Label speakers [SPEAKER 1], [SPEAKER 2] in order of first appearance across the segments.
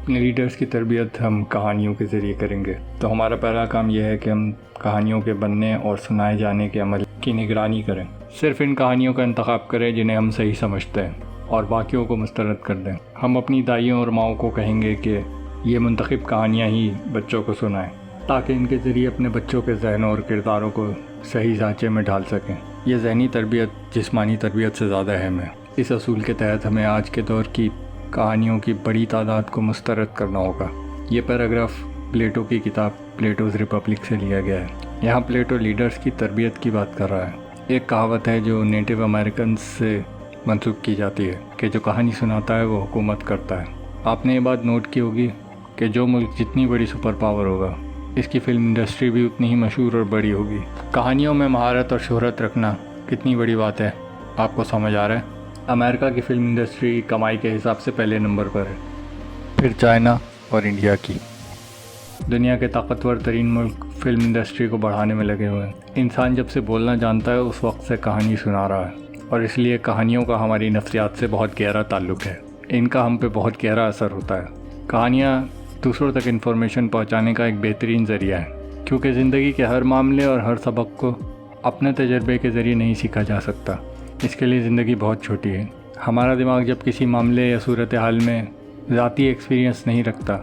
[SPEAKER 1] अपने लीडर्स की तरबियत हम कहानियों के ज़रिए करेंगे। तो हमारा पहला काम यह है कि हम कहानियों के बनने और सुनाए जाने के अमल की निगरानी करें। सिर्फ़ इन कहानियों का इंतखाब करें जिन्हें हम सही समझते हैं और बाकियों को मुस्तरद कर दें। हम अपनी दाइयों और माओं को कहेंगे कि ये मुंतखब कहानियाँ ही बच्चों को सुनाएं, ताकि इनके ज़रिए अपने बच्चों के जहनों और किरदारों को सही ढांचे में ढाल सकें। यह ज़हनी तरबियत जिस्मानी तरबियत से ज़्यादा अहम है। इस असूल के तहत हमें आज के दौर की कहानियों की बड़ी तादाद को मुस्तरद करना होगा। ये पैराग्राफ प्लेटो की किताब प्लेटोज़ रिपब्लिक से लिया गया है। यहाँ प्लेटो लीडर्स की तरबियत की बात कर रहा है। एक कहावत है जो नेटिव अमेरिकन से मंसूब की जाती है कि जो कहानी सुनाता है वो हुकूमत करता है। आपने ये बात नोट की होगी कि जो मुल्क जितनी बड़ी सुपर पावर होगा, इसकी फ़िल्म इंडस्ट्री भी उतनी ही मशहूर और बड़ी होगी। कहानियों में महारत और शोहरत रखना कितनी बड़ी बात है, आपको समझ आ रहा है? अमेरिका की फ़िल्म इंडस्ट्री कमाई के हिसाब से पहले नंबर पर है, फिर चाइना और इंडिया की। दुनिया के ताकतवर तरीन मुल्क फ़िल्म इंडस्ट्री को बढ़ाने में लगे हुए हैं। इंसान जब से बोलना जानता है उस वक्त से कहानी सुना रहा है, और इसलिए कहानियों का हमारी नफ्सियात से बहुत गहरा ताल्लुक़ है। इनका हम पे बहुत गहरा असर होता है। कहानियाँ दूसरों तक इन्फॉर्मेशन पहुँचाने का एक बेहतरीन ज़रिया है, क्योंकि ज़िंदगी के हर मामले और हर सबक को अपने तजर्बे के ज़रिए नहीं सीखा जा सकता। इसके लिए ज़िंदगी बहुत छोटी है। हमारा दिमाग जब किसी मामले या सूरत हाल में ज़ाती एक्सपीरियंस नहीं रखता,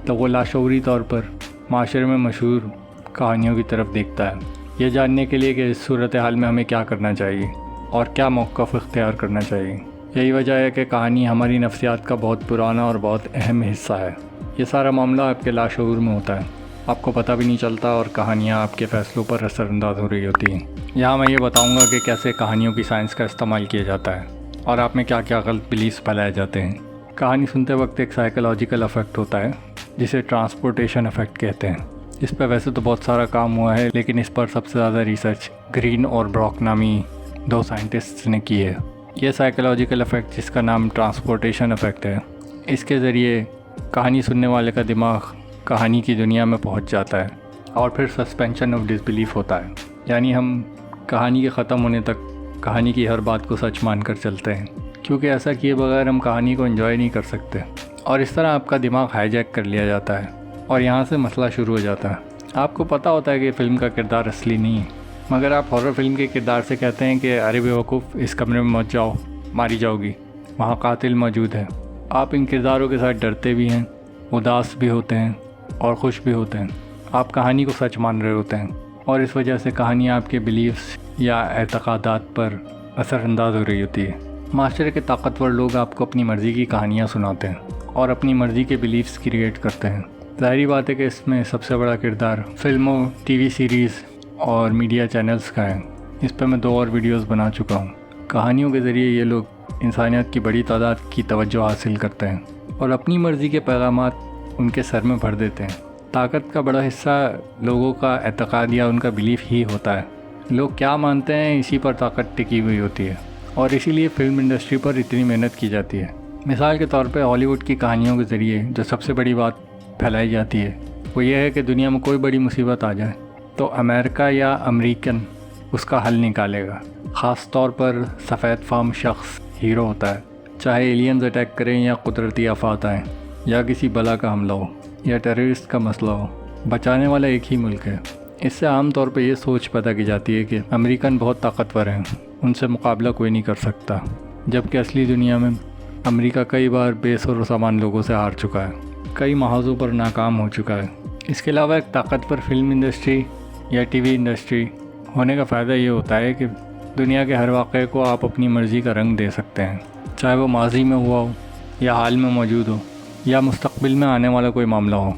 [SPEAKER 1] तो वो लाशऊरी तौर पर माशरे में मशहूर कहानियों की तरफ देखता है, ये जानने के लिए कि इस सूरत हाल में हमें क्या करना चाहिए और क्या मौक़िफ़ इख्तियार करना चाहिए। यही वजह है कि कहानी हमारी नफ्सियात का बहुत पुराना और बहुत अहम हिस्सा है। ये सारा मामला आपके लाशऊर में होता है, आपको पता भी नहीं चलता, और कहानियाँ आपके फ़ैसलों पर असरअंदाज हो रही होती हैं। यहाँ मैं ये बताऊँगा कि कैसे कहानियों की साइंस का इस्तेमाल किया जाता है और आप में क्या क्या गलत बिलीफ फैलाए जाते हैं। कहानी सुनते वक्त एक साइकोलॉजिकल इफ़ेक्ट होता है जिसे ट्रांसपोर्टेशन इफ़ेक्ट कहते हैं। इस पर वैसे तो बहुत सारा काम हुआ है, लेकिन इस पर सबसे ज़्यादा रिसर्च ग्रीन और ब्रॉक नामी 2 साइंटिस्ट्स ने की है। यह साइकोलॉजिकल इफ़ेक्ट, जिसका नाम ट्रांसपोर्टेशन इफ़ेक्ट है, इसके ज़रिए कहानी सुनने वाले का दिमाग कहानी की दुनिया में पहुंच जाता है और फिर सस्पेंशन ऑफ डिसबिलीफ होता है, यानी हम कहानी के ख़त्म होने तक कहानी की हर बात को सच मानकर चलते हैं, क्योंकि ऐसा किए बगैर हम कहानी को एंजॉय नहीं कर सकते। और इस तरह आपका दिमाग हाईजैक कर लिया जाता है और यहाँ से मसला शुरू हो जाता है। आपको पता होता है कि फ़िल्म का किरदार असली नहीं है, मगर आप हॉरर फिल्म के किरदार से कहते हैं कि अरे बेवकूफ़, इस कमरे में मत जाओ, मारी जाओगी, वहाँ कातिल मौजूद है। आप इन किरदारों के साथ डरते भी हैं, उदास भी होते हैं और खुश भी होते हैं। आप कहानी को सच मान रहे होते हैं और इस वजह से कहानी आपके बिलीफ्स या एतक़ादात पर असरअंदाज हो रही होती है। माशरे के ताकतवर लोग आपको अपनी मर्ज़ी की कहानियाँ सुनाते हैं और अपनी मर्ज़ी के बिलीफ्स क्रिएट करते हैं। ज़ाहिरी बात है कि इसमें सबसे बड़ा किरदार फ़िल्मों, टीवी सीरीज़ और मीडिया चैनल्स का है। इस पर मैं 2 और वीडियोस बना चुका हूँ। कहानियों के ज़रिए ये लोग इंसानियत की बड़ी तादाद की तवज्जो हासिल करते हैं और अपनी मर्ज़ी के पैगामात उनके सर में भर देते हैं। ताकत का बड़ा हिस्सा लोगों का एतक़ाद या उनका बिलीफ ही होता है। लोग क्या मानते हैं, इसी पर ताकत टिकी हुई होती है और इसीलिए फ़िल्म इंडस्ट्री पर इतनी मेहनत की जाती है। मिसाल के तौर पे हॉलीवुड की कहानियों के ज़रिए जो सबसे बड़ी बात फैलाई जाती है वो ये है कि दुनिया में कोई बड़ी मुसीबत आ जाए तो अमेरिका या अमेरिकन उसका हल निकालेगा। ख़ास तौर पर सफ़ेद फार्म शख्स हीरो होता है, चाहे एलियंस अटैक करें या कुदरती आफात आएँ या किसी बला का हमला हो या टेररिस्ट का मसला हो, बचाने वाला एक ही मुल्क है। इससे आम तौर पे ये सोच पैदा की जाती है कि अमेरिकन बहुत ताकतवर हैं, उनसे मुकाबला कोई नहीं कर सकता, जबकि असली दुनिया में अमेरिका कई बार बेसुर सामान लोगों से हार चुका है, कई महाजों पर नाकाम हो चुका है। इसके अलावा एक ताकतवर फिल्म इंडस्ट्री या टीवी इंडस्ट्री होने का फ़ायदा ये होता है कि दुनिया के हर वाक़े को आप अपनी मर्ज़ी का रंग दे सकते हैं, चाहे वो माजी में हुआ हो या हाल में मौजूद हो या मुस्तक़बिल में आने वाला कोई मामला हो।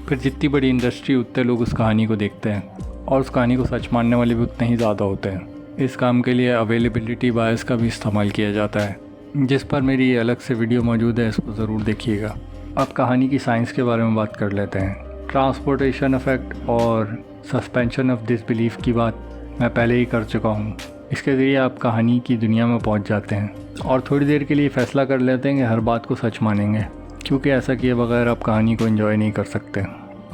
[SPEAKER 1] फिर जितनी बड़ी इंडस्ट्री उतने लोग उस कहानी को देखते हैं और उस कहानी को सच मानने वाले भी उतने ही ज़्यादा होते हैं। इस काम के लिए अवेलेबिलिटी बायस का भी इस्तेमाल किया जाता है, जिस पर मेरी अलग से वीडियो मौजूद है, इसको ज़रूर देखिएगा। अब कहानी की साइंस के बारे में बात कर लेते हैं। ट्रांसपोर्टेशन इफ़ेक्ट और सस्पेंशन ऑफ डिसबिलीफ की बात मैं पहले ही कर चुका हूँ। इसके ज़रिए आप कहानी की दुनिया में पहुँच जाते हैं और थोड़ी देर के लिए फ़ैसला कर लेते हैं कि हर बात को सच मानेंगे, क्योंकि ऐसा किए बगैर आप कहानी को एंजॉय नहीं कर सकते।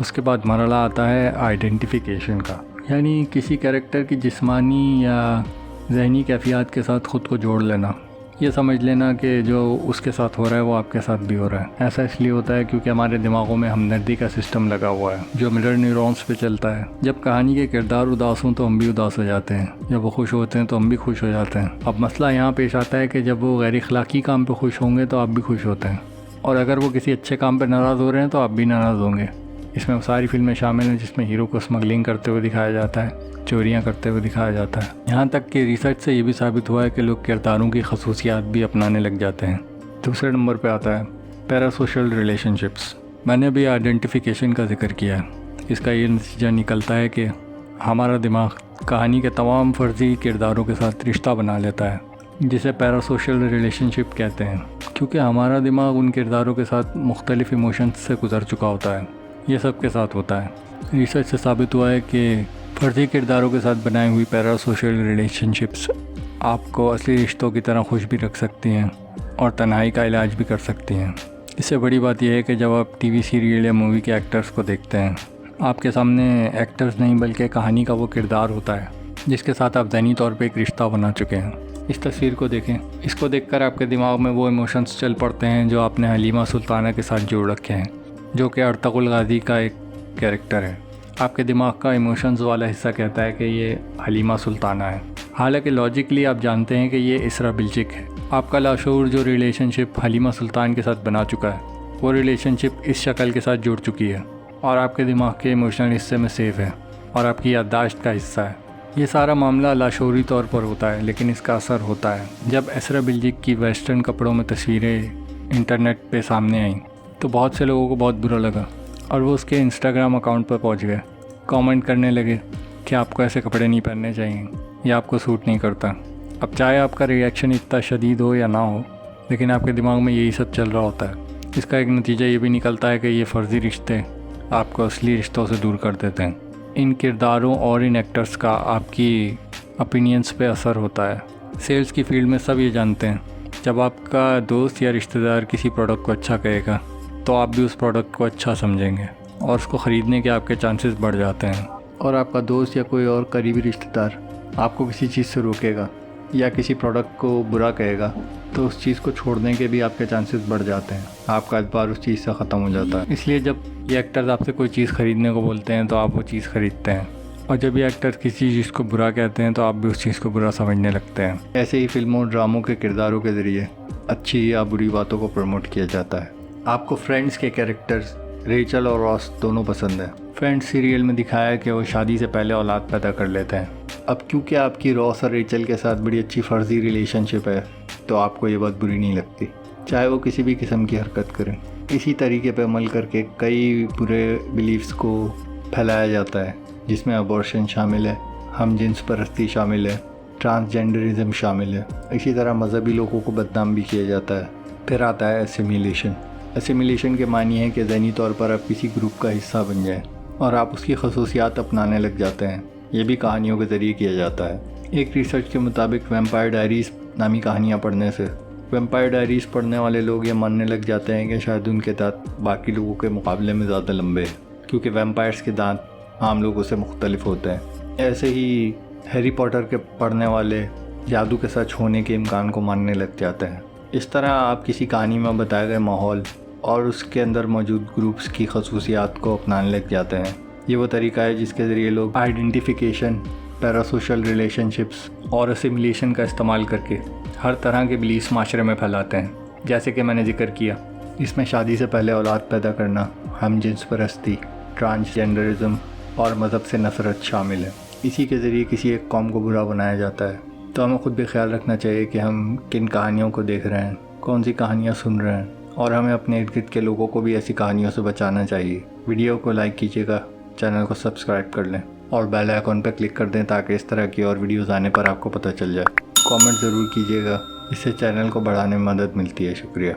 [SPEAKER 1] उसके बाद मरहला आता है आइडेंटिफिकेशन का, यानी किसी कैरेक्टर की जिस्मानी या जहनी कैफियत के साथ ख़ुद को जोड़ लेना। ये समझ लेना कि जो उसके साथ हो रहा है वो आपके साथ भी हो रहा है। ऐसा इसलिए होता है क्योंकि हमारे दिमागों में हमदर्दी का सिस्टम लगा हुआ है जो मिरर न्यूरॉन्स पे चलता है। जब कहानी के किरदार उदास हों तो हम भी उदास हो जाते हैं, जब वो खुश होते हैं तो हम भी खुश हो जाते हैं। अब मसला यहाँ पेश आता है कि जब वो गैर अखलाकी काम पे खुश होंगे तो आप भी खुश होते हैं, और अगर वो किसी अच्छे काम पे नाराज़ हो रहे हैं तो आप भी नाराज़ होंगे। इसमें वो सारी फिल्में शामिल हैं जिसमें हीरो को स्मगलिंग करते हुए दिखाया जाता है, चोरियां करते हुए दिखाया जाता है। यहाँ तक कि रिसर्च से ये भी साबित हुआ है कि लोग किरदारों की खसूसियात भी अपनाने लग जाते हैं। दूसरे नंबर पे आता है पैरासोशल रिलेशनशिप्स। मैंने भी आइडेंटिफिकेशन का जिक्र किया है। इसका ये नतीजा निकलता है कि हमारा दिमाग कहानी के तमाम फर्जी किरदारों के साथ रिश्ता बना लेता है, जिसे पैरासोशल रिलेशनशिप कहते हैं, क्योंकि हमारा दिमाग उन किरदारों के साथ मुख्तलिफ इमोशंस से गुजर चुका होता है। ये सब के साथ होता है। रिसर्च से साबित हुआ है कि फर्जी किरदारों के साथ बनाई हुई पैरासोशल रिलेशनशिप्स आपको असली रिश्तों की तरह खुश भी रख सकती हैं और तन्हाई का इलाज भी कर सकती हैं। इससे बड़ी बात यह है कि जब आप टीवी सीरियल या मूवी के एक्टर्स को देखते हैं, आपके सामने एक्टर्स नहीं बल्कि कहानी का वो किरदार होता है जिसके साथ आप ज़हनी तौर पे एक रिश्ता बना चुके हैं। इस तस्वीर को देखें। इसको देखकर आपके दिमाग में वो इमोशंस चल पड़ते हैं जो आपने हलीमा सुल्ताना के साथ जोड़ रखे हैं, जो कि अर्तुगरुल गाज़ी का एक कैरेक्टर है। आपके दिमाग का इमोशंस वाला हिस्सा कहता है कि ये हलीमा सुल्ताना है, हालांकि लॉजिकली आप जानते हैं कि ये इसरा बिल्चिक है। आपका लाशऊर जो रिलेशनशिप हलीमा सुल्तान के साथ बना चुका है, वो रिलेशनशिप इस शक्ल के साथ जुड़ चुकी है और आपके दिमाग के इमोशनल हिस्से में सेफ है और आपकी याददाश्त का हिस्सा है। ये सारा मामला लाशऊरी तौर पर होता है, लेकिन इसका असर होता है। जब इसरा बिल्चिक की वेस्टर्न कपड़ों में तस्वीरें इंटरनेट पे सामने आईं तो बहुत से लोगों को बहुत बुरा लगा और वो उसके इंस्टाग्राम अकाउंट पर पहुंच गए, कमेंट करने लगे कि आपको ऐसे कपड़े नहीं पहनने चाहिए, या आपको सूट नहीं करता। अब चाहे आपका रिएक्शन इतना शदीद हो या ना हो, लेकिन आपके दिमाग में यही सब चल रहा होता है। इसका एक नतीजा ये भी निकलता है कि ये फ़र्ज़ी रिश्ते आपको असली रिश्तों से दूर कर देते हैं। इन किरदारों और इन एक्टर्स का आपकी ओपिनियंस पे असर होता है। सेल्स की फील्ड में सब ये जानते हैं, जब आपका दोस्त या रिश्तेदार किसी प्रोडक्ट को अच्छा कहेगा तो आप भी उस प्रोडक्ट को अच्छा समझेंगे और उसको ख़रीदने के आपके चांसेस बढ़ जाते हैं। और आपका दोस्त या कोई और करीबी रिश्तेदार आपको किसी चीज़ से रोकेगा या किसी प्रोडक्ट को बुरा कहेगा तो उस चीज़ को छोड़ने के भी आपके चांसेस बढ़ जाते हैं। आपका एतबार उस चीज़ से ख़त्म हो जाता है। इसलिए जब ये एक्टर्स आपसे कोई चीज़ ख़रीदने को बोलते हैं तो आप वो चीज़ ख़रीदते हैं, और जब ये एक्टर्स किसी चीज़ को बुरा कहते हैं तो आप भी उस चीज़ को बुरा समझने लगते हैं। ऐसे ही फिल्मों और ड्रामों के किरदारों के ज़रिए अच्छी या बुरी बातों को प्रमोट किया जाता है। आपको फ्रेंड्स के कैरेक्टर्स रेचल और रॉस दोनों पसंद है। फ्रेंड्स सीरियल में दिखाया है कि वो शादी से पहले औलाद पैदा कर लेते हैं। अब क्योंकि आपकी रॉस और रेचल के साथ बड़ी अच्छी फ़र्जी रिलेशनशिप है तो आपको ये बात बुरी नहीं लगती, चाहे वो किसी भी किस्म की हरकत करें। इसी तरीके पर अमल करके कई बुरे बिलीफ्स को फैलाया जाता है, जिसमें अबॉर्शन शामिल है, हम जिन्स परस्ती शामिल है, ट्रांसजेंडरिज्म शामिल है। इसी तरह मजहबी लोगों को बदनाम भी किया जाता है। फिर आता है एसिमिलेशन। एसिमिलेशन के मानी है कि ज़हनी तौर पर आप किसी ग्रुप का हिस्सा बन जाएं और आप उसकी खसूसियात अपनाने लग जाते हैं। ये भी कहानियों के ज़रिए किया जाता है। एक रिसर्च के मुताबिक वैम्पायर डायरीज़ नामी कहानियाँ पढ़ने से वैम्पायर डायरीज़ पढ़ने वाले लोग ये मानने लग जाते हैं कि शायद उनके दांत बाकी लोगों के मुकाबले में ज़्यादा लंबे हैं, क्योंकि वैम्पायर्स के दांत आम लोगों से मुख्तलिफ होते हैं। ऐसे ही हैरी पॉटर के पढ़ने वाले जादू के सच होने के इम्कान को मानने लग जाते हैं। इस तरह आप किसी कहानी में बताए गए माहौल और उसके अंदर मौजूद ग्रुप्स की खसूसियात को अपनाने लग जाते हैं। ये वो तरीका है जिसके ज़रिए लोग आइडेंटिफिकेशन, पैरासोशल रिलेशनशिप्स और असिमिलेशन का इस्तेमाल करके हर तरह के बिलीफ्स माशरे में फैलाते हैं। जैसे कि मैंने जिक्र किया, इसमें शादी से पहले औलाद पैदा करना, हम जिन्स परस्ती, ट्रांसजेंडरिज्म और मज़हब से नफ़रत शामिल है। इसी के ज़रिए किसी एक कौम को बुरा बनाया जाता है। तो हमें ख़ुद भी ख्याल रखना चाहिए कि हम किन कहानियों को देख रहे हैं, कौन सी कहानियाँ सुन रहे हैं, और हमें अपने इर्द गिर्द के लोगों को भी ऐसी कहानियों से बचाना चाहिए। वीडियो को लाइक कीजिएगा, चैनल को सब्सक्राइब कर लें और बेल आइकॉन पर क्लिक कर दें ताकि इस तरह की और वीडियोज़ आने पर आपको पता चल जाए। कमेंट ज़रूर कीजिएगा, इससे चैनल को बढ़ाने में मदद मिलती है। शुक्रिया।